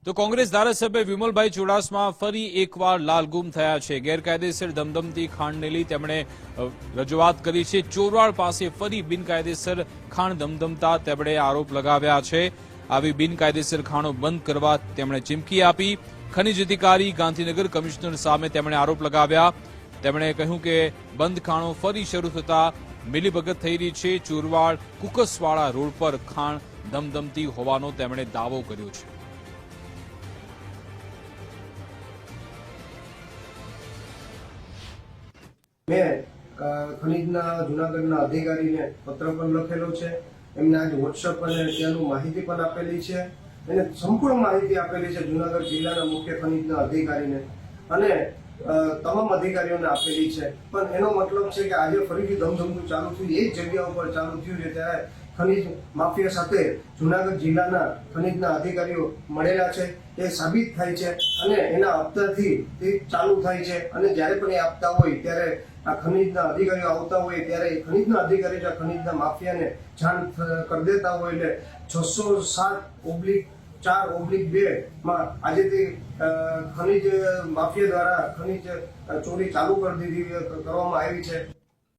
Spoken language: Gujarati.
તો કોંગ્રેસ ધારાસભ્ય વિમલભાઈ ચુડાસમા ફરી એકવાર લાલગુમ થયા છે। ગેરકાયદેસર ધમધમતી ખાણને લઈ તેમણે રજૂઆત કરી છે। ચોરવાડ પાસે ફરી બિનકાયદેસર ખાણ ધમધમતા તેમણે આરોપ લગાવ્યા છે। આવી બિનકાયદેસર ખાણો બંધ કરવા તેમણે ચીમકી આપી। ખનિજ અધિકારી ગાંધીનગર કમિશનર સામે તેમણે આરોપ લગાવ્યા। તેમણે કહ્યું કે બંધ ખાણો ફરી શરૂ થતા મિલીભગત થઈ રહી છે। ચોરવાડ કુકસવાડા રોડ પર ખાણ ધમધમતી હોવાનો તેમણે દાવો કર્યો છે। મેં ખનીજના જૂનાગઢના અધિકારીને પત્ર પણ લખેલો છે। એમને આજે વોટ્સઅપ અને ત્યાંનું માહિતી પણ આપેલી છે। એને સંપૂર્ણ માહિતી આપેલી છે જૂનાગઢ જિલ્લાના મુખ્ય ખનીજના અધિકારીને અને તમામ અધિકારીઓને આપેલી છે। પણ એનો મતલબ છે કે આજે ફરીથી ધમધમતું ચાલુ થયું, એ જ જગ્યા ઉપર ચાલુ થયું છે। ત્યારે ખનીજ માફિયા સાથે જૂનાગઢ જિલ્લાના ખનીજના અધિકારીઓ મળેલા છે એ સાબિત થાય છે અને એના હપ્તાથી તે ચાલુ થાય છે। અને જ્યારે પણ એ આપતા હોય ત્યારે આ ખનીજના અધિકારીઓ આવતા હોય ત્યારે ખનીજના અધિકારી આ ખનીજના માફિયાને જાણ કરી દેતા હોય એટલે 607/4/2 માં આજે તે ખનીજ માફિયા દ્વારા ખનીજ ચોરી ચાલુ કરી દીધી કરવામાં આવી છે।